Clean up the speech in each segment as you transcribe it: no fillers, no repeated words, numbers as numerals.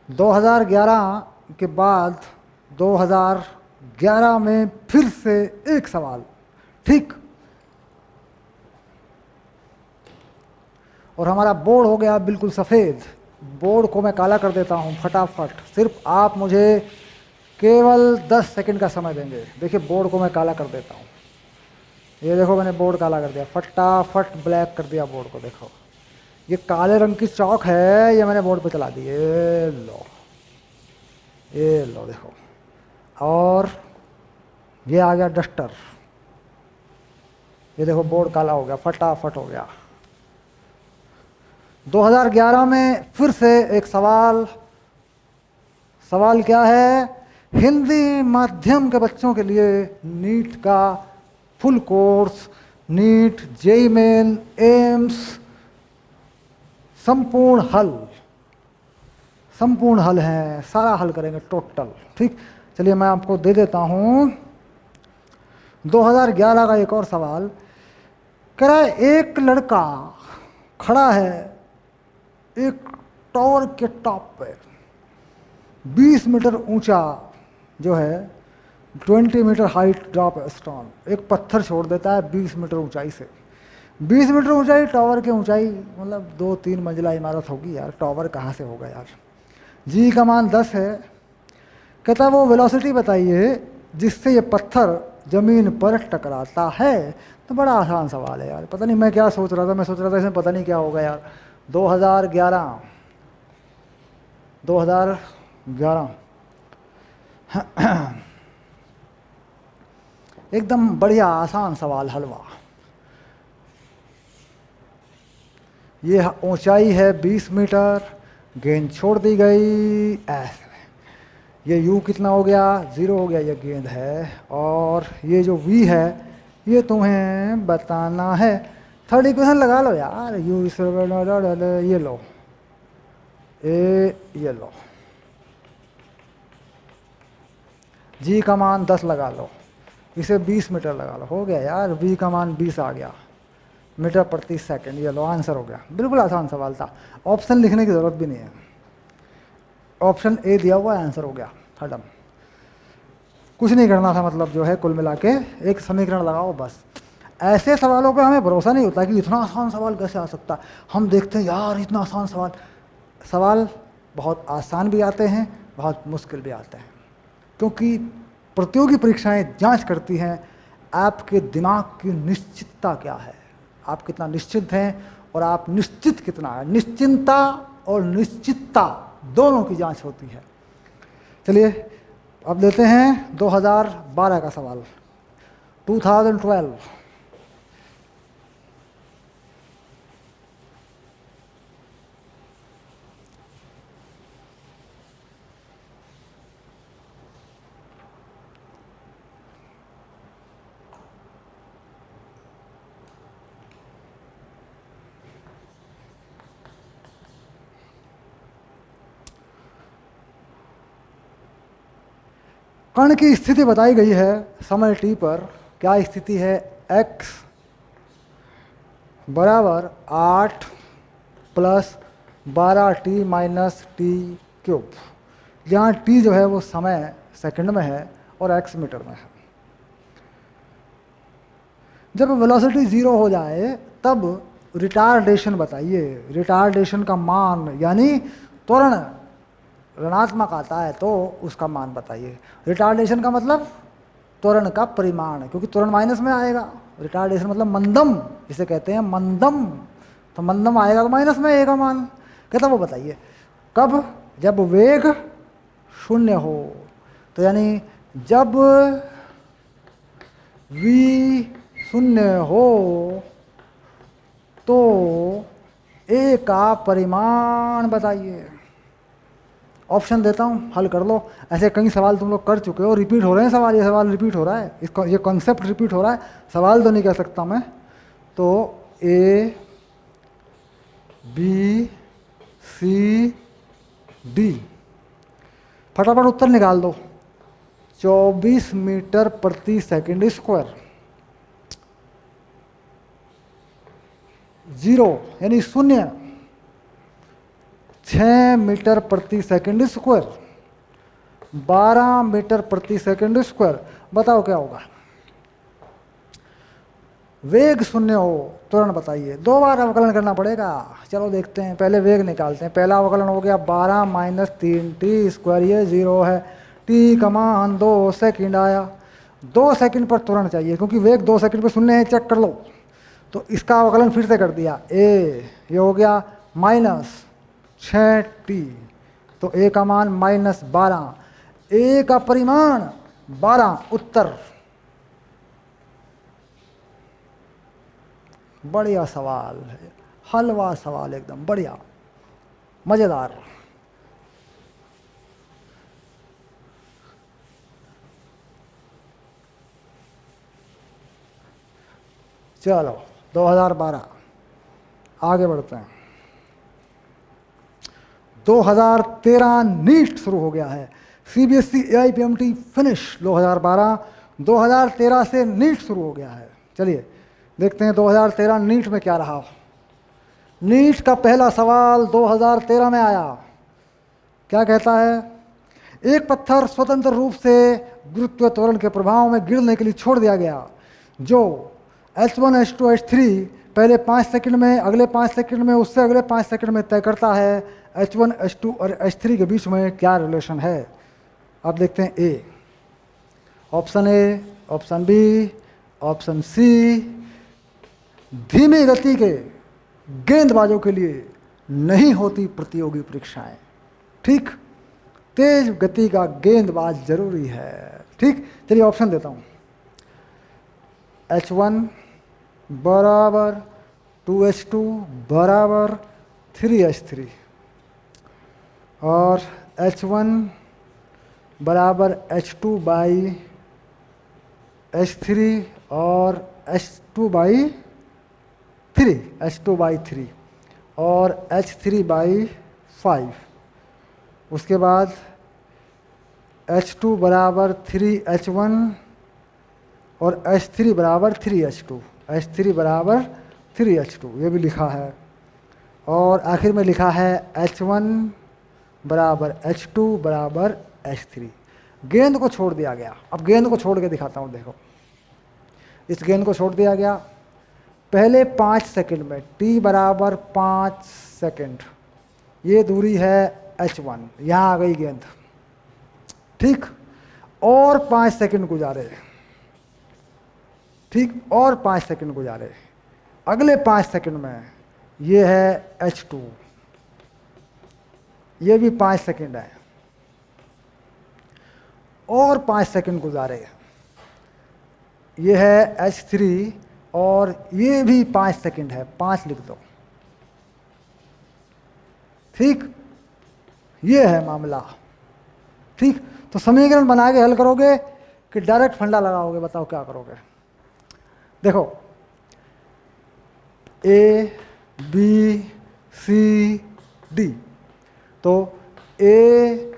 2011 के बाद 2011 में फिर से एक सवाल, ठीक, और हमारा बोर्ड हो गया बिल्कुल सफ़ेद। बोर्ड को मैं काला कर देता हूँ फटाफट, सिर्फ आप मुझे केवल 10 सेकंड का समय देंगे। देखिए बोर्ड को मैं काला कर देता हूँ, ये देखो मैंने बोर्ड काला कर दिया, फटाफट ब्लैक कर दिया बोर्ड को। देखो ये काले रंग की चौक है, ये मैंने बोर्ड पे चला दी, ये लो, ये लो देखो। और ये आ गया डस्टर, ये देखो बोर्ड काला हो गया, फटाफट हो गया। 2011 में फिर से एक सवाल, सवाल क्या है? हिंदी माध्यम के बच्चों के लिए नीट का full course, NEET, JEE Main, AIIMS, संपूर्ण हल है, सारा हल करेंगे टोटल, ठीक। चलिए मैं आपको दे देता हूं 2011 का एक और सवाल। कह रहा है एक लड़का खड़ा है एक टावर के टॉप पे, 20 मीटर ऊंचा जो है, 20 मीटर हाइट ड्रॉप स्टोन, एक पत्थर छोड़ देता है 20 मीटर ऊंचाई से। 20 मीटर ऊंचाई, टावर की ऊंचाई मतलब 2-3 मंजिला इमारत होगी यार, टावर कहाँ से होगा यार। जी का मान 10 है। कहता वो वेलोसिटी बताइए जिससे ये पत्थर जमीन पर टकराता है। तो बड़ा आसान सवाल है यार, पता नहीं मैं क्या सोच रहा था, मैं सोच रहा था इसमें पता नहीं क्या होगा यार। 2011 एकदम बढ़िया आसान सवाल, हलवा। ये ऊंचाई है 20 मीटर, गेंद छोड़ दी गई ऐसे, ये यू कितना हो गया? 0 हो गया, ये गेंद है। और ये जो वी है ये तुम्हें बताना है। थर्ड इक्वेशन लगा लो यार, यू ये लो, ये लो, जी का मान 10 लगा लो, इसे 20 मीटर लगा लो, हो गया यार। वी का मान 20 आ गया मीटर प्रति सेकंड, ये लो आंसर हो गया। बिल्कुल आसान सवाल था, ऑप्शन लिखने की ज़रूरत भी नहीं है, ऑप्शन ए दिया हुआ है, आंसर हो गया, खत्म। कुछ नहीं करना था, मतलब जो है कुल मिला के एक समीकरण लगाओ बस। ऐसे सवालों पे हमें भरोसा नहीं होता कि इतना आसान सवाल कैसे आ सकता है। हम देखते हैं यार इतना आसान सवाल बहुत आसान भी आते हैं, बहुत मुश्किल भी आते हैं, क्योंकि प्रतियोगी परीक्षाएं जांच करती हैं आपके दिमाग की निश्चितता क्या है, आप कितना निश्चित हैं और आप निश्चित कितना है। निश्चिंता और निश्चितता दोनों की जांच होती है। चलिए अब लेते हैं 2012 का सवाल, 2012। कण की स्थिति बताई गई है समय t पर। क्या स्थिति है? x बराबर 8 + 12t - t³, जहाँ t जो है वो समय सेकंड में है और x मीटर में है। जब वेलोसिटी 0 हो जाए तब रिटार्डेशन बताइए। रिटार्डेशन का मान, यानी त्वरण ऋणात्मक आता है तो उसका मान बताइए। रिटार्डेशन का मतलब त्वरण का परिमाण, क्योंकि त्वरण माइनस में आएगा। रिटार्डेशन मतलब मंदम, जिसे कहते हैं मंदम, तो मंदम आएगा तो माइनस में आएगा मान। कहता वो बताइए कब? जब वेग 0 हो, तो यानी जब v 0 हो तो a का परिमाण बताइए। ऑप्शन देता हूँ, हल कर लो। ऐसे कई सवाल तुम लोग कर चुके हो, रिपीट हो रहे हैं सवाल, ये सवाल रिपीट हो रहा है, इसका ये कॉन्सेप्ट रिपीट हो रहा है, सवाल तो नहीं कह सकता मैं। तो A B C D, फटाफट उत्तर निकाल दो। 24 मीटर प्रति सेकंड स्क्वायर। 0 यानी 0, 6 मीटर प्रति सेकंड स्क्वायर, 12 मीटर प्रति सेकंड स्क्वायर। बताओ क्या होगा? वेग शून्य हो तुरंत बताइए, 2 बार अवकलन करना पड़ेगा। चलो देखते हैं, पहले वेग निकालते हैं। पहला अवकलन हो गया 12 माइनस 3t स्क्वायर, ये 0 है। t कमान 2 सेकंड आया, 2 सेकंड पर तुरंत चाहिए क्योंकि वेग 2 सेकंड पर शून्य है, चेक कर लो। तो इसका अवकलन फिर से कर दिया, ये हो गया माइनस 6t, तो a का मान माइनस 12, a का परिमाण 12, उत्तर। बढ़िया सवाल है, हलवा सवाल, एकदम बढ़िया मजेदार। चलो 2012 आगे बढ़ते हैं। 2013 नीट शुरू हो गया है। सीबीएसई एआईपीएमटी फिनिश 2012, 2013 से नीट शुरू हो गया है। चलिए देखते हैं 2013 नीट में क्या रहा। नीट का पहला सवाल 2013 में आया, क्या कहता है? एक पत्थर स्वतंत्र रूप से गुरुत्व त्वरण के प्रभाव में गिरने के लिए छोड़ दिया गया, जो H1 H2 H3 पहले 5 सेकंड में, अगले 5 सेकंड में, उससे अगले 5 सेकंड में तय करता है। H1 H2 और H3 के बीच में क्या रिलेशन है? अब देखते हैं A, option A, option B, option C. धीमी गति के गेंदबाजों के लिए नहीं होती प्रतियोगी परीक्षाएं, ठीक? तेज गति का गेंदबाज जरूरी है, ठीक? चलिए ऑप्शन देता हूं। H1 बराबर 2H2 बराबर 3H3 और H1 बराबर H2 बाई H3 और H2 बाई 3 और H3 बाई 5। उसके बाद H2 बराबर 3H1 और H3 बराबर 3H2, H3 बराबर 3H2, ये भी लिखा है। और आखिर में लिखा है H1 बराबर H2 बराबर H3। गेंद को छोड़ दिया गया। अब गेंद को छोड़ के दिखाता हूँ, देखो। इस गेंद को छोड़ दिया गया पहले 5 सेकंड में, t बराबर 5 सेकंड, ये दूरी है H1, यहाँ आ गई गेंद, ठीक? और 5 सेकंड गुजारे, ठीक? और 5 सेकंड गुजारे। अगले 5 सेकंड में ये है H2, ये भी 5 सेकंड है। और 5 सेकंड गुजारे, ये है H3 और ये भी 5 सेकंड है, 5 लिख दो, ठीक? ये है मामला, ठीक? तो समीकरण बना के हल करोगे कि डायरेक्ट फंडा लगाओगे? बताओ क्या करोगे? देखो, ए बी सी डी, तो ए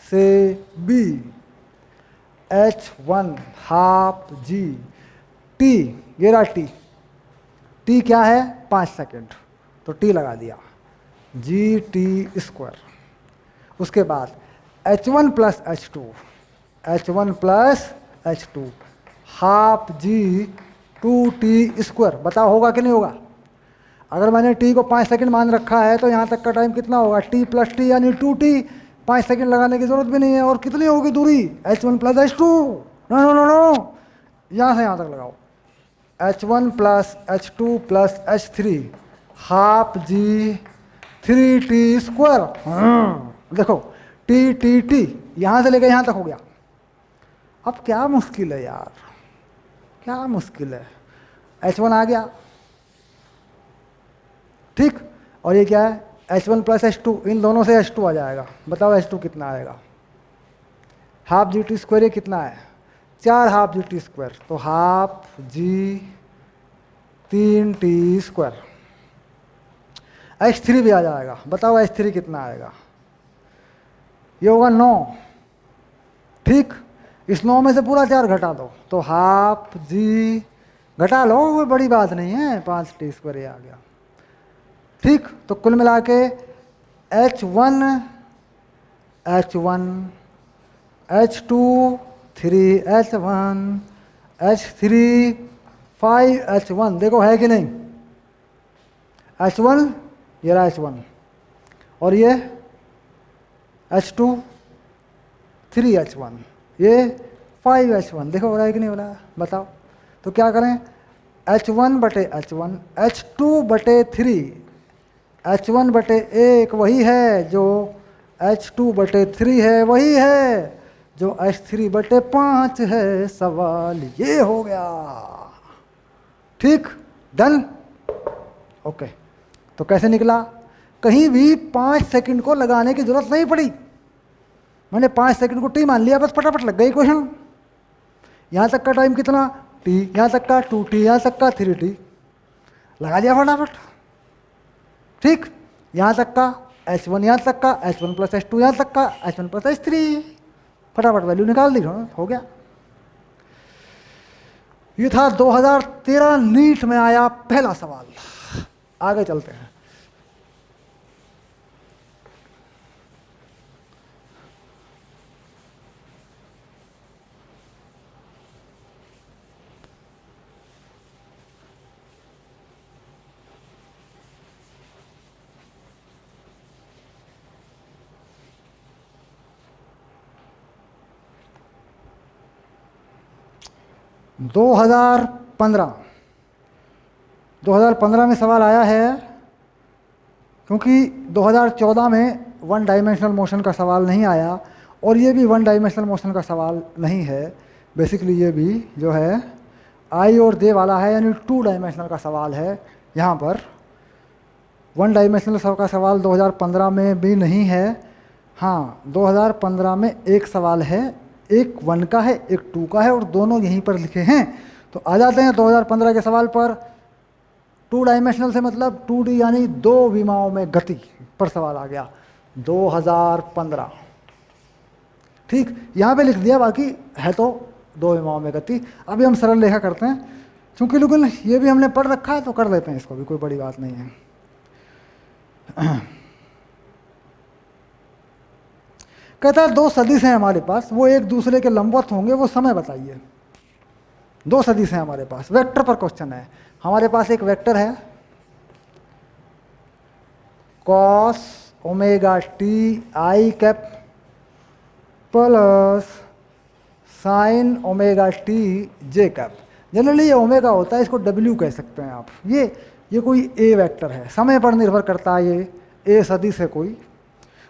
से बी, H1 हाफ जी, टी, ये रहा टी, टी क्या है? 5 सेकंड, तो टी लगा दिया, जी टी स्क्वायर। उसके बाद H1 प्लस H2 हाफ जी 2t स्क्वायर। बताओ होगा कि नहीं होगा? अगर मैंने t को 5 सेकंड मान रखा है तो यहाँ तक का टाइम कितना होगा? t प्लस टी यानी 2t, 5 सेकंड लगाने की जरूरत भी नहीं है। और कितनी होगी दूरी? H1 प्लस H2, नो, यहाँ से यहाँ तक लगाओ, H1 plus H2 plus H3 half g 3t square. देखो t यहाँ से लेकर यहाँ तक हो गया। अब क्या मुश्किल है यार, क्या मुश्किल है? H1 आ गया, ठीक? और ये क्या है? H1 प्लस H2, इन दोनों से H2 आ जाएगा। बताओ H2 कितना आएगा? हाफ जी टी स्क्वायर, ये कितना है? 4 हाफ जी टी स्क्वायर, तो half g 3t square. H3 भी आ जाएगा। बताओ H3 कितना आएगा? ये होगा 9, ठीक? इस 9 में से पूरा 4 घटा दो, तो हाफ जी, घटा लो, कोई बड़ी बात नहीं है, 5t स्क्वायर ये आ गया, ठीक? तो कुल मिला के H1 H1 H2 3H1 H3 5H1, देखो है कि नहीं? H1 ये रहा H1 और ये H2 3H1 ये 5H1, देखो हो रहा है कि नहीं हो रहा? बताओ। तो क्या करें? H1 बटे H1 H2 बटे 3 H1 बटे 1 वही है जो H2 बटे 3 है, वही है जो H3 बटे 5 है। सवाल ये हो गया। ठीक, डन, ओके। तो कैसे निकला? कहीं भी 5 सेकंड को लगाने की जरूरत नहीं पड़ी। मैंने 5 सेकंड को टी मान लिया, बस फटाफट लग गई क्वेश्चन। यहाँ तक का टाइम कितना? टी, यहाँ तक का 2t, यहाँ तक का 3t, लगा दिया फटाफट। ठीक, यहाँ तक का H1, यहाँ तक का H1 प्लस H2, यहाँ तक का H1 प्लस H3, फटाफट वैल्यू निकाल दी, हो गया। ये था 2013 नीट में आया पहला सवाल। आगे चलते हैं। दो हजार पंद्रह में सवाल आया है, क्योंकि 2014 में वन डायमेंशनल मोशन का सवाल नहीं आया और ये भी वन डायमेंशनल मोशन का सवाल नहीं है। बेसिकली ये भी जो है आई और जे वाला है, यानी 2 डायमेंशनल का सवाल है। यहाँ पर वन डायमेंशनल का सवाल 2015 में भी नहीं है। हाँ, 2015 में एक सवाल है, एक 1 का है, एक 2 का है और दोनों यहीं पर लिखे हैं। तो आ जाते हैं 2015 के सवाल पर। 2 डायमेंशनल से मतलब 2D यानी 2 विमाओं में गति पर सवाल आ गया 2015। ठीक, यहाँ पे लिख दिया, बाकी है तो 2 विमाओं में गति। अभी हम सरल रेखा करते हैं, क्योंकि लेकिन ये भी हमने पढ़ रखा है तो कर लेते हैं इसको भी, कोई बड़ी बात नहीं है। कहता है 2 सदिश हैं हमारे पास, वो एक दूसरे के लंबवत होंगे, वो समय बताइए। 2 सदिश हैं हमारे पास, वेक्टर पर क्वेश्चन है। हमारे पास एक वेक्टर है cos omega T I cap plus sine omega T J cap. Generally ये ओमेगा होता है, इसको W कह सकते हैं आप। ये कोई ए वेक्टर है, समय पर निर्भर करता है। ये ए सदिश है, कोई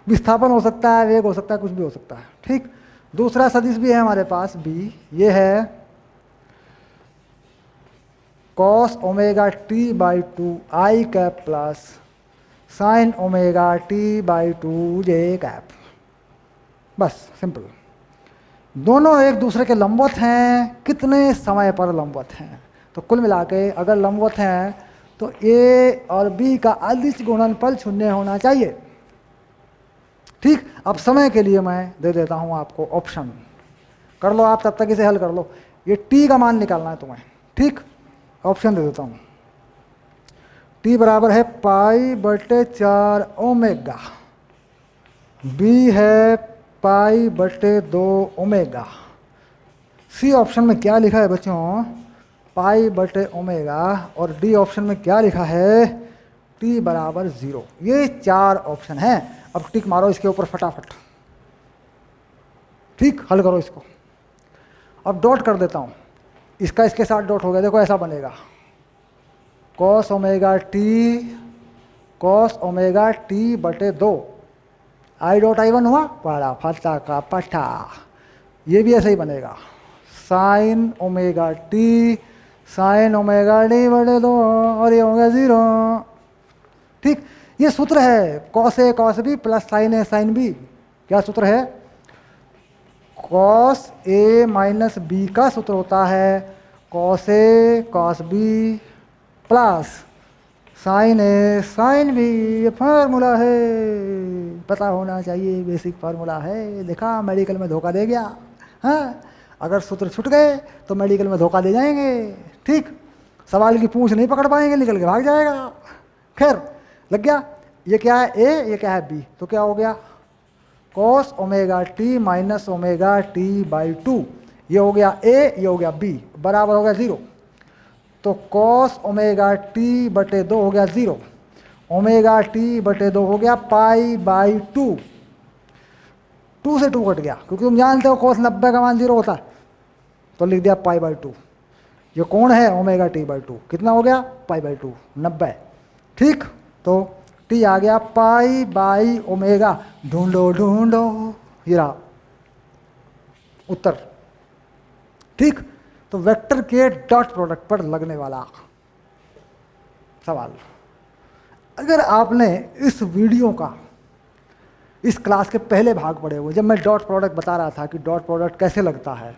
विस्थापन हो सकता है, वेग हो सकता है, कुछ भी हो सकता है। ठीक, दूसरा सदिश भी है हमारे पास B, ये है cos omega T by 2 I cap plus sine omega T by 2 J cap. बस सिंपल। दोनों एक दूसरे के लंबवत हैं, कितने समय पर लंबवत हैं? तो कुल मिला के अगर लंबवत हैं तो A और B का अदिश गुणनफल 0 होना चाहिए। ठीक, अब समय के लिए मैं दे देता हूं आपको ऑप्शन, कर लो आप, तब तक इसे हल कर लो। ये T का मान निकालना है तुम्हें। ठीक, ऑप्शन दे देता हूं। T बराबर है पाई बटे 4 ओमेगा, B है पाई बटे 2 ओमेगा। सी ऑप्शन में क्या लिखा है बच्चों? पाई बटे ओमेगा। और डी ऑप्शन में क्या लिखा है? T बराबर 0। ये 4 ऑप्शन हैं। अब टिक मारो इसके ऊपर फटाफट। ठीक, हल करो इसको। अब डॉट कर देता हूं, इसका इसके साथ डॉट हो गया। देखो ऐसा बनेगा cos ओमेगा टी बटे 2 आई डॉट I1 हुआ, पड़ा फटा का पटा। ये भी ऐसे ही बनेगा साइन ओमेगा टी बटे 2 और ये हो गया 0। ठीक, ये सूत्र है cos A cos B plus sine A sine B। क्या सूत्र है? cos A माइनस B का सूत्र होता है cos A cos B plus sine A sine B। ये फार्मूला है, पता होना चाहिए, बेसिक फार्मूला है। देखा, मेडिकल में धोखा दे गया। हाँ, अगर सूत्र छूट गए तो मेडिकल में धोखा दे जाएंगे। ठीक, सवाल की पूंछ नहीं पकड़ पाएंगे, निकल के भाग जाएगा। खैर, लग गया। ये क्या है ए, ये क्या है बी, तो क्या हो गया cos omega T minus omega T by 2, ये हो गया ए, ये हो गया बी, बराबर हो गया 0। तो cos ओमेगा टी बटे 2 हो गया 0, ओमेगा टी बटे 2 हो गया पाई बाई 2, 2 से 2 कट गया, क्योंकि तुम जानते हो cos 90 का मान 0 होता है, तो लिख दिया पाई बाई 2। ये कौन है ओमेगा टी बाई 2, कितना हो गया पाई बाई 2, 90। ठीक, तो टी आ गया पाई बाई ओमेगा, ढूंढो ढूंढो, ये रहा उत्तर। ठीक, तो वेक्टर के डॉट प्रोडक्ट पर लगने वाला सवाल। अगर आपने इस वीडियो का इस क्लास के पहले भाग पढ़े हुए, जब मैं डॉट प्रोडक्ट बता रहा था कि डॉट प्रोडक्ट कैसे लगता है,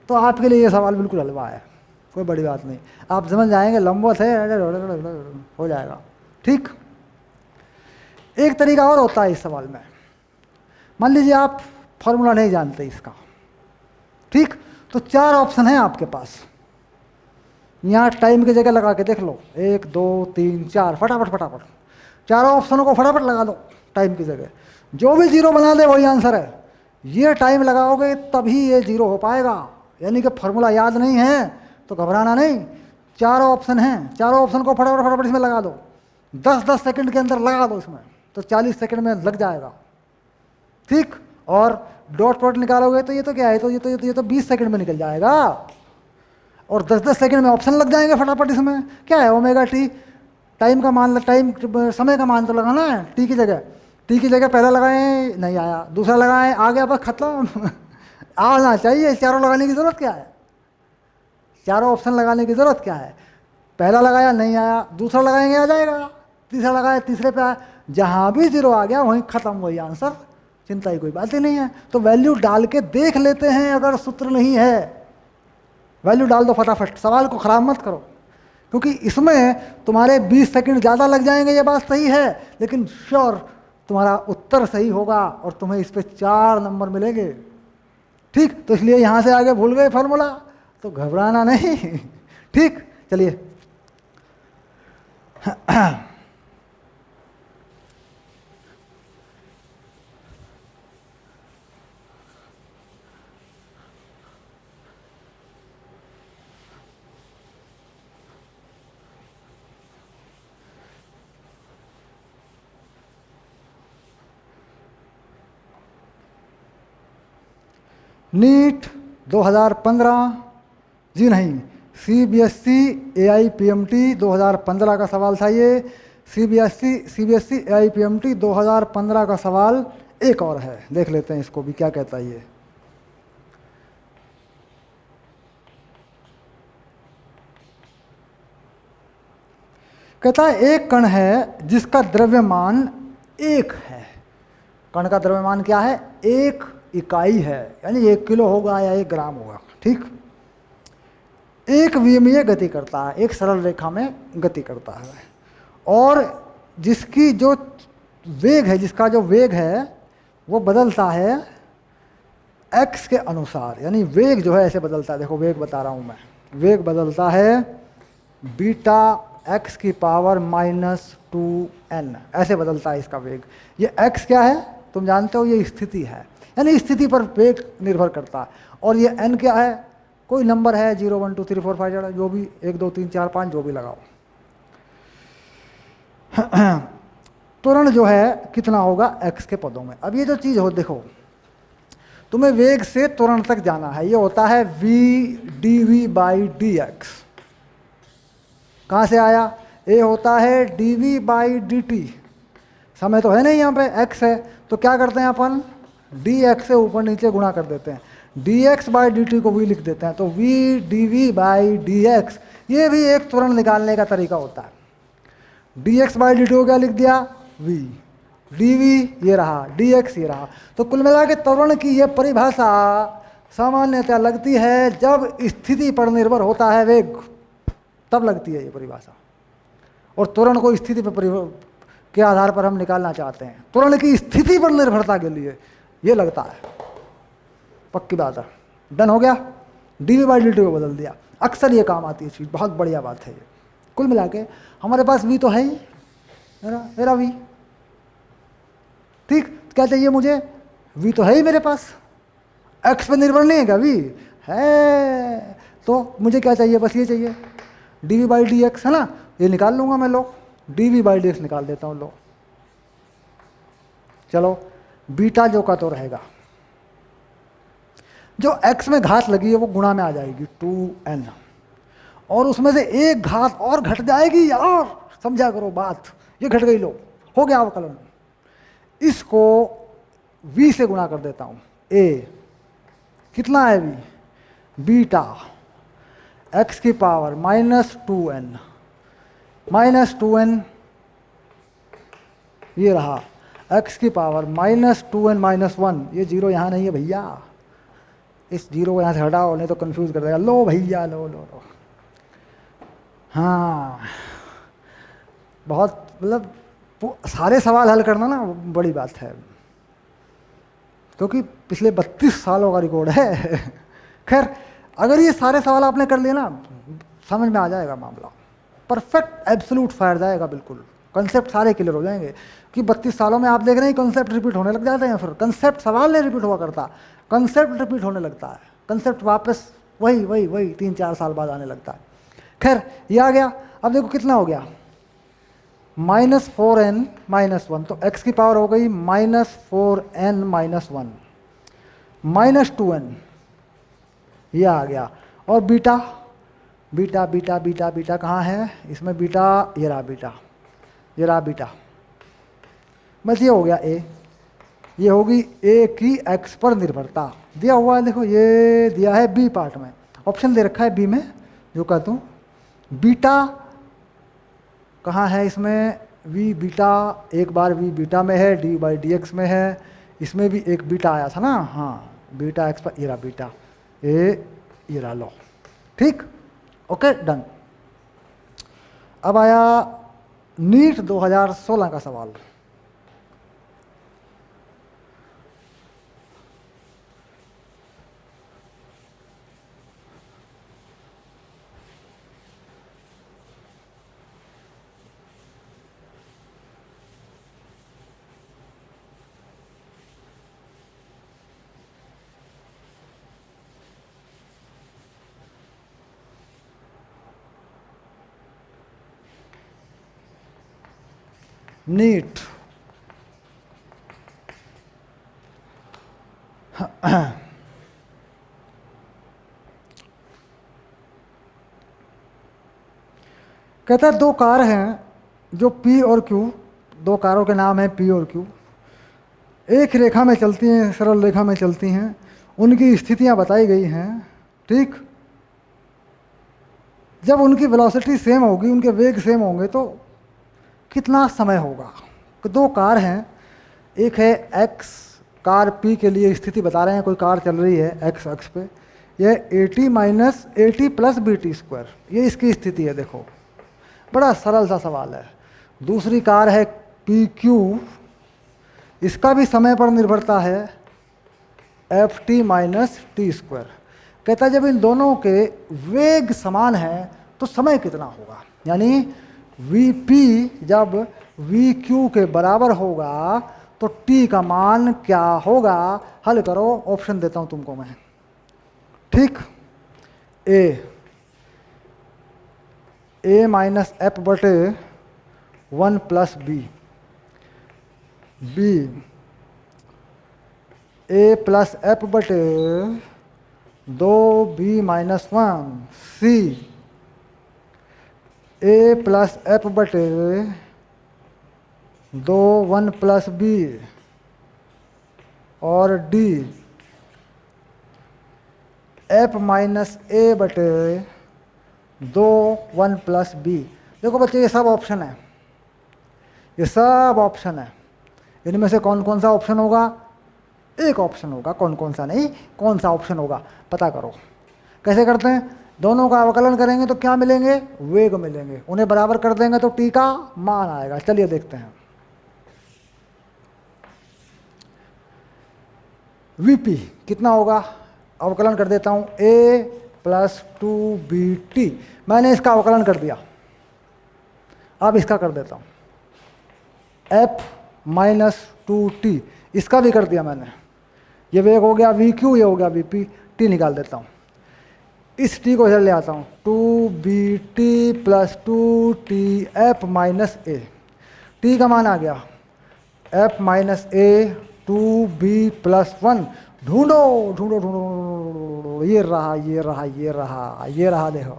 तो आपके लिए ये सवाल बिल्कुल हलवा है, कोई बड़ी बात नहीं, आप समझ जाएंगे, लंबवत है हो जाएगा। ठीक, एक तरीका और होता है इस सवाल में। मान लीजिए आप फॉर्मूला नहीं जानते इसका, ठीक, तो 4 ऑप्शन है आपके पास, यहाँ टाइम की जगह लगा के देख लो, 1 2 3 4, फटाफट फटाफट चारों ऑप्शनों को फटाफट लगा दो टाइम की जगह, जो भी 0 बना दे वही आंसर है। ये टाइम लगाओगे तभी ये 0 हो पाएगा, यानी कि फॉर्मूला याद नहीं है तो घबराना नहीं, चारों ऑप्शन हैं, चारों ऑप्शन को फटाफट फटाफट इसमें लगा दो, 10-10 सेकंड के अंदर लगा दो इसमें, तो 40 सेकंड में लग जाएगा। ठीक, और डॉट प्रोडक्ट निकालोगे तो ये तो क्या है, तो ये तो 20 सेकंड में निकल जाएगा, और 10-10 सेकंड में ऑप्शन लग जाएंगे फटाफट। इसमें क्या है ओमेगा टी, टाइम का मान, टाइम समय का मान तो लगाना है, टी की जगह पहला लगाएं, नहीं आया, दूसरा लगाएं, आ गया, बस खत्म। आना चाहिए, चारों लगाने की जरूरत क्या है, चारों ऑप्शन लगाने की जरूरत क्या है, पहला लगाया नहीं आया, दूसरा लगाएंगे आ जाएगा, तीसरा लगाया तीसरे पे आया, जहां भी 0 आ गया वहीं खत्म, वही आंसर, चिंता ही कोई बात ही नहीं है। तो वैल्यू डाल के देख लेते हैं, अगर सूत्र नहीं है वैल्यू डाल दो फटाफट, सवाल को खराब मत करो, क्योंकि इसमें तुम्हारे 20 सेकंड ज़्यादा लग जाएंगे, ये बात सही है, लेकिन श्योर तुम्हारा उत्तर सही होगा और तुम्हें इस पे 4 नंबर मिलेंगे। ठीक, तो इसलिए यहाँ से आगे भूल गए फॉर्मूला तो घबराना नहीं। ठीक, चलिए नीट 2015, जी नहीं, CBSE AIPMT 2015 का सवाल था ये, CBSE AIPMT 2015 का सवाल एक और है, देख लेते हैं इसको भी क्या कहता है ये। कहता है एक कण है जिसका द्रव्यमान 1 है, कण का द्रव्यमान क्या है, 1 इकाई है, यानी 1 किलो होगा या 1 ग्राम होगा। ठीक, 1 v में ये गति करता है, एक सरल रेखा में गति करता है, और जिसकी जो वेग है, जिसका जो वेग है वो बदलता है x के अनुसार, यानी वेग जो है ऐसे बदलता है, देखो वेग बता रहा हूँ मैं, वेग बदलता है बीटा x की पावर -2n, ऐसे बदलता है इसका वेग। ये x क्या है तुम जानते हो, ये स्थिति है, यानी स्थिति पर वेग निर्भर करता है, और ये n क्या है, कोई नंबर है 0 1 2 3 4 5 जो भी 1 2 3 4 5 जो भी लगाओ। त्वरण जो है कितना होगा x के पदों में। अब ये जो चीज़ हो, देखो तुम्हें वेग से त्वरण तक जाना है, ये होता है v dv/dx, कहाँ से आया, ये होता है dv/dt, समय तो है नहीं यहाँ पे, x है, तो क्या करते हैं अपन dx से ऊपर नीचे गुणा कर देते हैं, dx/dt को v लिख देते हैं, तो v dv/dx, ये भी एक त्वरण निकालने का तरीका होता है। dx/dt को क्या लिख दिया, v, dv ये रहा, dx ये रहा, तो कुल मिला के त्वरण की ये परिभाषा सामान्यतः लगती है जब स्थिति पर निर्भर होता है वेग, तब लगती है ये परिभाषा, और त्वरण को स्थिति पर के आधार पर हम निकालना चाहते हैं, त्वरण की स्थिति पर निर्भरता के लिए ये लगता है, पक्की बात है। डन हो गया, dv/dt को बदल दिया, अक्सर ये काम आती है चीज़, बहुत बढ़िया बात है ये। कुल मिला के हमारे पास v तो है ही, मेरा v, ठीक, क्या चाहिए मुझे, v तो है ही मेरे पास, x पे निर्भर नहीं है क्या v है, तो मुझे क्या चाहिए, बस ये चाहिए dv बाई डी एक्स, है ना, ये निकाल लूंगा मैं, लो dv बाई डी एक्स निकाल देता हूँ, लो चलो बीटा जो का तो रहेगा, जो x में घात लगी है वो गुणा में आ जाएगी 2n, और उसमें से एक घात और घट जाएगी यार, समझा करो बात, ये घट गई, लो हो गया अवकलन, इसको v से गुणा कर देता हूं, a कितना है v, बीटा x की पावर -2n, -2n ये रहा, x की पावर -2n -1, ये जीरो यहाँ नहीं है भैया, इस जीरो को यहाँ से हटाओ नहीं तो कंफ्यूज कर देगा, लो भैया लो लो लो, हाँ बहुत मतलब सारे सवाल हल करना ना बड़ी बात है, क्योंकि पिछले 32 सालों का रिकॉर्ड है। खैर अगर ये सारे सवाल आपने कर लिए ना, समझ में आ जाएगा मामला, परफेक्ट एब्सोल्यूट फायर जाएगा, बिल्कुल कंसेप्ट सारे क्लियर हो जाएंगे, कि 32 सालों में आप देख रहे हैं कंसेप्ट रिपीट होने लग जाते हैं, फिर कंसेप्ट सवाल नहीं रिपीट हुआ करता, कंसेप्ट रिपीट होने लगता है, कंसेप्ट वापस वही वही वही 3-4 साल बाद आने लगता है। खैर ये आ गया, अब देखो कितना हो गया, -4n -1, तो x की पावर हो गई -4n -1 -2n, ये आ गया, और beta beta beta beta beta कहाँ है, इसमें बीटा, ये रहा बीटा, ये रहा बीटा, बस ये हो गया a, ये होगी a की x पर निर्भरता, दिया हुआ है देखो, ये दिया है b पार्ट में, ऑप्शन दे रखा है b में, जो कहता हूँ बीटा कहाँ है इसमें, v बीटा, एक बार v बीटा में है, d बाई डी एक्स में है, इसमें भी एक बीटा आया था ना, हाँ बीटा x पर, ये रहा बीटा, ये रहा, लो ठीक, ओके डन। अब आया नीट 2016 का सवाल, नीट कहता है दो कार हैं जो P और Q, दो कारों के नाम है P और Q, एक रेखा में चलती हैं, सरल रेखा में चलती हैं, उनकी स्थितियां बताई गई हैं, ठीक, जब उनकी वेलोसिटी सेम होगी, उनके वेग सेम होंगे तो कितना समय होगा। दो कार हैं, एक है x, कार P के लिए स्थिति बता रहे हैं, कोई कार चल रही है x अक्ष पे, यह AT प्लस BT², ये इसकी स्थिति है, देखो बड़ा सरल सा सवाल है। दूसरी कार है PQ, इसका भी समय पर निर्भरता है FT माइनस T², कहता है जब इन दोनों के वेग समान है तो समय कितना होगा, यानी Vp जब Vq के बराबर होगा तो T का मान क्या होगा, हल करो, ऑप्शन देता हूं तुमको मैं, ठीक, A माइनस एफ बटे 1 plus B, B A plus F बटे 2B minus 1, C A plus F बटे 2 1 प्लस बी, और D F माइनस A बटे 2 1 प्लस बी। देखो बच्चे ये सब ऑप्शन है, ये सब ऑप्शन है, इनमें से कौन कौन सा ऑप्शन होगा, एक ऑप्शन होगा, कौन कौन सा नहीं, कौन सा ऑप्शन होगा पता करो। कैसे करते हैं, दोनों का अवकलन करेंगे तो क्या मिलेंगे, वेग मिलेंगे, उन्हें बराबर कर देंगे तो टी का मान आएगा। चलिए देखते हैं, वीपी कितना होगा, अवकलन कर देता हूं, a प्लस 2bt, मैंने इसका अवकलन कर दिया, अब इसका कर देता हूं, f -2t, इसका भी कर दिया मैंने। ये वेग हो गया vq, ये हो गया vp, t निकाल देता हूँ। इस t को इधर ले आता हूँ, 2bt + 2tf - a, t का मान आ गया f - a 2b + 1। ढूंढो ढूंढो ढूंढो, ये रहा ये रहा ये रहा ये रहा, देखो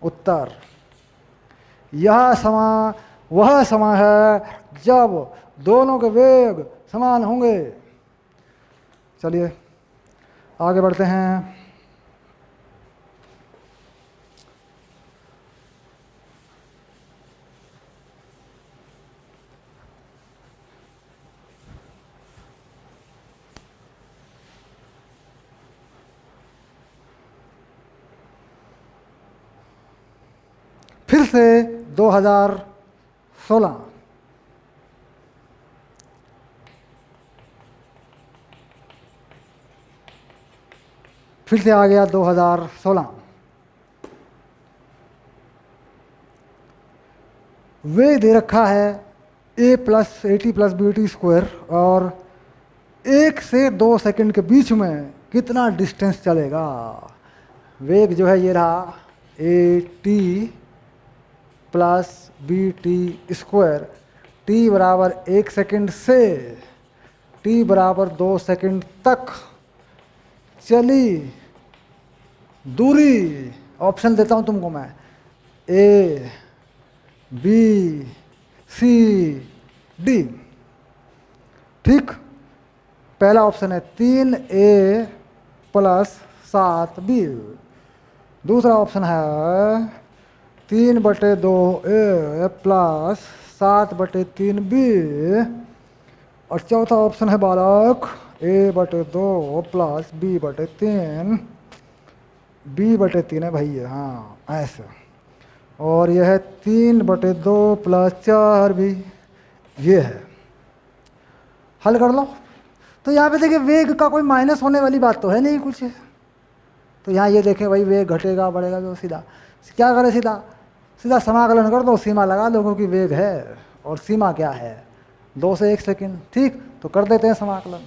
उत्तर। यह समय वह समय है जब दोनों के वेग समान होंगे। चलिए आगे बढ़ते हैं। फिर से 2016, फिर से आ गया 2016। वेग दे रखा है a + at + bt², और 1 से 2 सेकंड के बीच में कितना डिस्टेंस चलेगा। वेग जो है ये रहा at + bt², t बराबर 1 सेकंड से t बराबर 2 सेकंड तक चली दूरी। ऑप्शन देता हूं तुमको मैं, a b c d। ठीक, पहला ऑप्शन है 3a + 7b। दूसरा ऑप्शन है 3/2a + 7/3b। और चौथा ऑप्शन है बालक a/2 + b/3। b/3 है भाई, हाँ ऐसे। और यह है 3/2 + 4b, ये है। हल कर लो। तो यहाँ पे देखिए वेग का कोई माइनस होने वाली बात तो है नहीं कुछ। तो यहाँ ये देखें भाई, वेग घटेगा बढ़ेगा, तो सीधा क्या करें, सीधा सीधा समाकलन कर दो, सीमा लगा दो, क्योंकि वेग है और सीमा क्या है 2 से 1 सेकंड। ठीक, तो कर देते हैं समाकलन।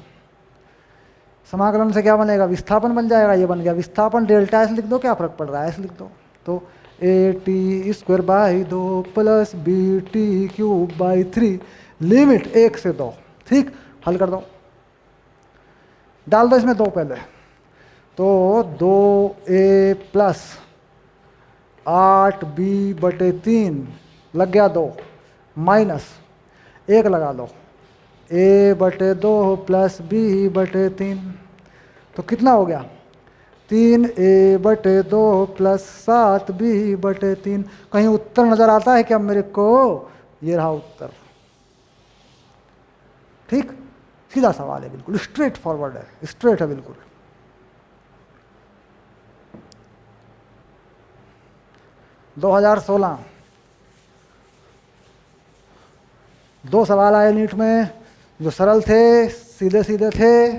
समाकलन से क्या बनेगा, विस्थापन बन जाएगा। ये बन गया विस्थापन, डेल्टा एस लिख दो, क्या फर्क पड़ रहा है, एस लिख दो। तो at² + bt³ लिमिट 1 से 2। ठीक, हल कर दो, डाल दो इसमें 2 पहले। तो 2a + 8b/3 लग गया 2, माइनस 1 लगा लो a/2 + b/3। तो कितना हो गया, 3a/2 + 7b/3। कहीं उत्तर नजर आता है क्या मेरे को, ये रहा उत्तर। ठीक, सीधा सवाल है, बिल्कुल स्ट्रेट फॉरवर्ड है, स्ट्रेट है बिल्कुल। दो 2016 2 सवाल आए नीट में जो सरल थे, सीधे सीधे थे,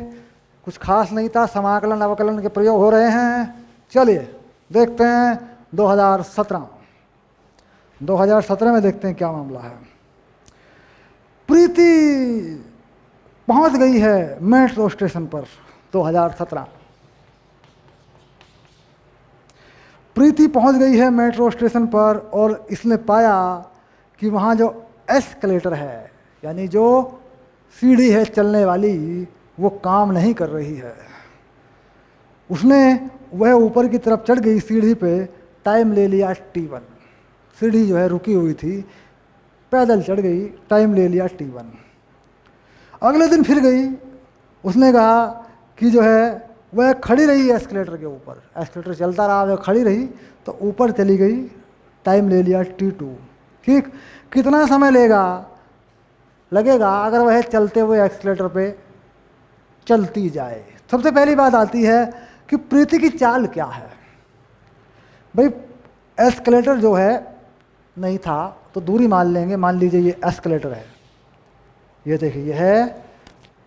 कुछ खास नहीं था, समाकलन अवकलन के प्रयोग हो रहे हैं। चलिए देखते हैं 2017। 2017 में देखते हैं क्या मामला है। प्रीति पहुंच गई है मेट्रो स्टेशन पर। 2017 प्रीति पहुंच गई है मेट्रो स्टेशन पर और इसने पाया कि वहाँ जो एस्केलेटर है, यानी जो सीढ़ी है चलने वाली, वो काम नहीं कर रही है। उसने वह ऊपर की तरफ चढ़ गई सीढ़ी पे, टाइम ले लिया t1। सीढ़ी जो है रुकी हुई थी, पैदल चढ़ गई, टाइम ले लिया t1। अगले दिन फिर गई, उसने कहा कि जो है वह खड़ी रही एस्केलेटर के ऊपर, एस्केलेटर चलता रहा, वह खड़ी रही, तो ऊपर चली गई, टाइम ले लिया t2। ठीक, कितना समय लगेगा अगर वह चलते हुए एस्केलेटर पे चलती जाए। सबसे पहली बात आती है कि प्रीति की चाल क्या है। भाई एस्केलेटर जो है नहीं था तो दूरी मान लेंगे, मान लीजिए ये एस्केलेटर है, ये देखिए ये है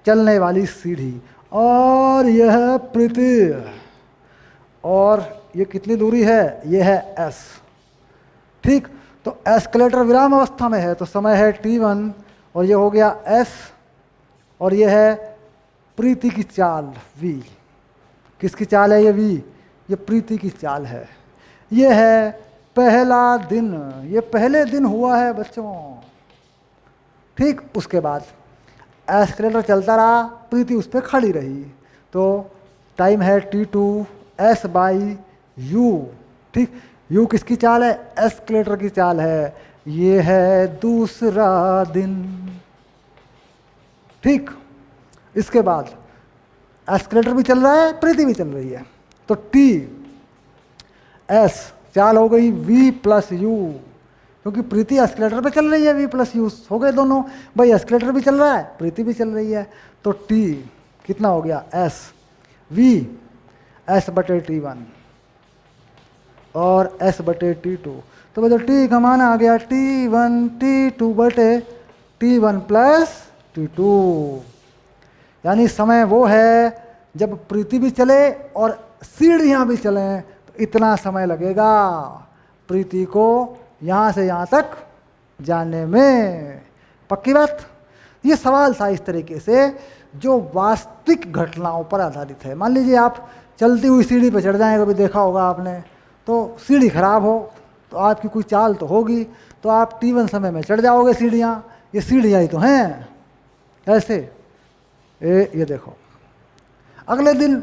चलने वाली सीढ़ी, और यह है प्रीति, और ये कितनी दूरी है, ये है s। ठीक, तो एस्केलेटर विराम अवस्था में है तो समय है t1 और ये हो गया S, और ये है प्रीति की चाल V। किसकी चाल है ये V? ये प्रीति की चाल है। ये है पहला दिन, ये पहले दिन हुआ है बच्चों। ठीक, उसके बाद एस्केलेटर चलता रहा, प्रीति उस पर खड़ी रही, तो टाइम है T2 S बाई U। ठीक, U किसकी चाल है? एस्केलेटर की चाल है। ये है दूसरा दिन। ठीक, इसके बाद एस्केलेटर भी चल रहा है, प्रीति भी चल रही है, तो T S चाल हो गई V प्लस U, क्योंकि प्रीति एस्केलेटर पे चल रही है, V प्लस U हो गए दोनों। भाई एस्केलेटर भी चल रहा है, प्रीति भी चल रही है, तो T कितना हो गया? S V S बटे T1 और S बटे T2। तो बच्चों T का मान आ गया T1 T2 बटे T1 प्लस T2। यानी समय वो है जब प्रीति भी चले और सीढ़ियाँ भी चलें, तो इतना समय लगेगा प्रीति को यहाँ से यहाँ तक जाने में। पक्की बात? ये सवाल था इस तरीके से जो वास्तविक घटनाओं पर आधारित है। मान लीजिए आप चलती हुई सीढ़ी पर चढ़ जाएं, कभी देखा होगा आपने, तो सीढ़ी खराब हो तो आपकी कोई चाल तो होगी, तो आप T1 समय में चढ़ जाओगे सीढ़ियाँ। ये सीढ़ियाँ ही तो हैं ऐसे। ये देखो, अगले दिन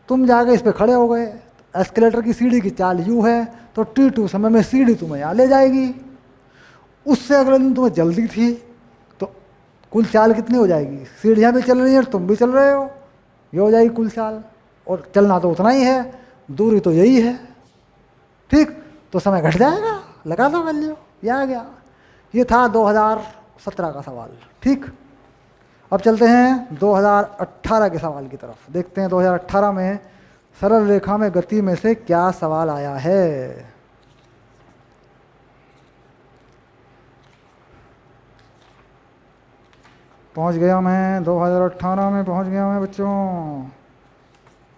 तुम जाके इस पे खड़े हो गए, एस्केलेटर की सीढ़ी की चाल U है, तो T2 समय में सीढ़ी तुम्हें यहाँ ले जाएगी। उससे अगले दिन तुम्हें जल्दी थी, तो कुल चाल कितनी हो जाएगी? सीढ़ियाँ भी चल रही हैं, तुम भी चल रहे हो, ये हो जाएगी कुल चाल। और चलना तो उतना ही है, दूरी तो यही है। ठीक, तो समय घट जाएगा, लगा दो वैल्यू, ये आ गया। ये था 2017 का सवाल। ठीक, अब चलते हैं 2018 के सवाल की तरफ। देखते हैं 2018 में सरल रेखा में गति में से क्या सवाल आया है। पहुंच गया मैं 2018 में, पहुंच गया मैं बच्चों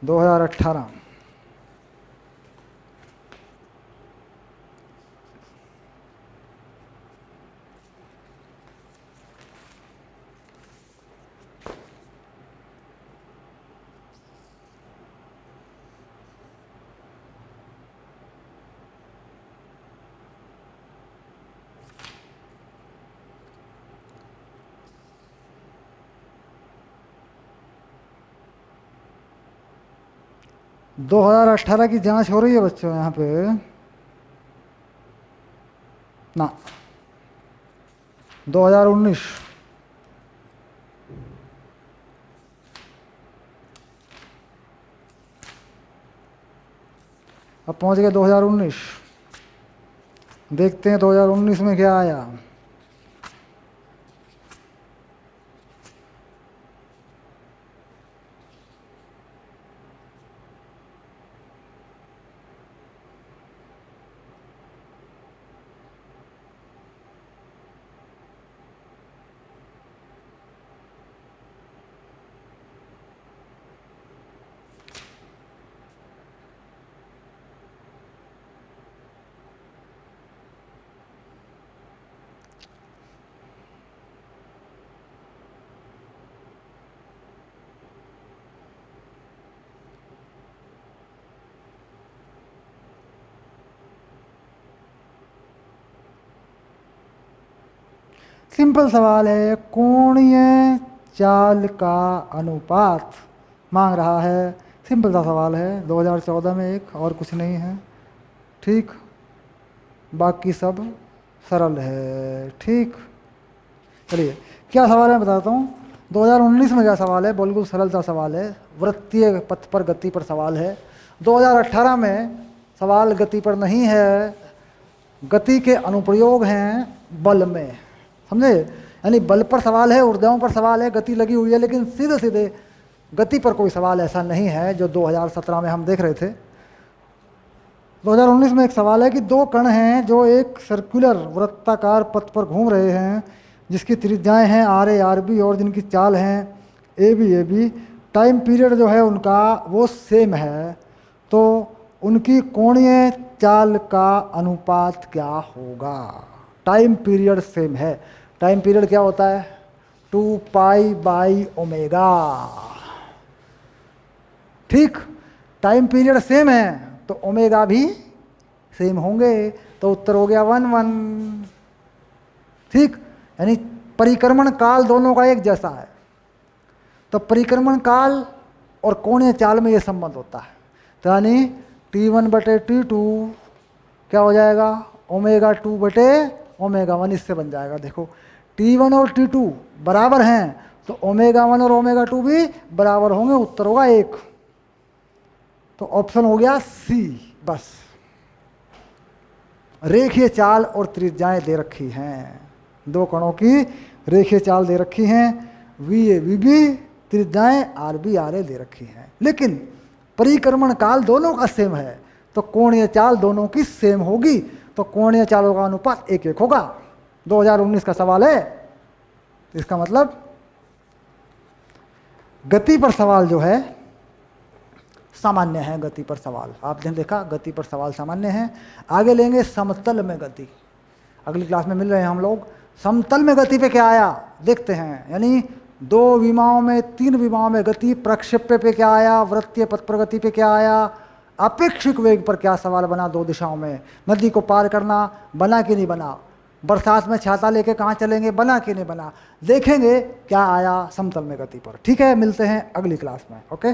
2018। दो 2018 की जांच हो रही है बच्चों यहाँ पे ना। 2019 अब पहुँच गए 2019। देखते हैं 2019 में क्या आया। सिंपल सवाल है, कोणीय चाल का अनुपात मांग रहा है। सिंपल सा सवाल है, 2014 में एक, और कुछ नहीं है। ठीक, बाकी सब सरल है। ठीक, चलिए क्या सवाल है बताता हूँ। 2019 में क्या सवाल है, बिल्कुल सरल सा सवाल है, वृत्तीय पथ पर गति पर सवाल है। 2018 में सवाल गति पर नहीं है, गति के अनुप्रयोग हैं बल में, समझे? यानी बल पर सवाल है, ऊर्जाओं पर सवाल है, गति लगी हुई है, लेकिन सीधे सीधे गति पर कोई सवाल ऐसा नहीं है जो 2017 में हम देख रहे थे। 2019 में एक सवाल है कि दो कण हैं जो एक सर्कुलर वृत्ताकार पथ पर घूम रहे हैं, जिसकी त्रिज्याएं हैं RA RB और जिनकी चाल हैं AB AB। टाइम पीरियड जो है उनका वो सेम है, तो उनकी कोणीय चाल का अनुपात क्या होगा? टाइम पीरियड सेम है, टाइम पीरियड क्या होता है 2π/ω। ठीक, टाइम पीरियड सेम है तो ओमेगा भी सेम होंगे, तो उत्तर हो गया 1/1। ठीक, यानी परिक्रमण काल दोनों का एक जैसा है, तो परिक्रमण काल और कोणीय चाल में ये संबंध होता है। तो यानी T1/T2 क्या हो जाएगा ω2/ω1, इससे बन जाएगा। देखो T1 और T2 बराबर हैं तो ω1 और ω2 भी बराबर होंगे, उत्तर होगा 1। तो ऑप्शन हो गया सी। बस रेखीय चाल और त्रिज्याएं दे रखी हैं, दो कणों की रेखीय चाल दे रखी हैं, VA VB, त्रिज्याएं RB RA दे रखी हैं, लेकिन परिक्रमण काल दोनों का सेम है तो कोणीय चाल दोनों की सेम होगी, तो कोणीय चालों का अनुपात 1:1 होगा। 2019 का सवाल है, इसका मतलब गति पर सवाल जो है सामान्य है। गति पर सवाल आपने देखा, गति पर सवाल सामान्य है। आगे लेंगे समतल में गति, अगली क्लास में मिल रहे हैं हम लोग। समतल में गति पे क्या आया देखते हैं, यानी 2 विमाओं में 3 विमाओं में गति, प्रक्षेप्य पे क्या आया, वृत्तीय पथ पर गति पे क्या आया, अपेक्षिक वेग पर क्या सवाल बना, 2 दिशाओं में नदी को पार करना बना कि नहीं बना, बरसात में छाता लेके कहाँ चलेंगे बना कि नहीं बना, देखेंगे क्या आया समतल में गति पर। ठीक है, मिलते हैं अगली क्लास में। ओके।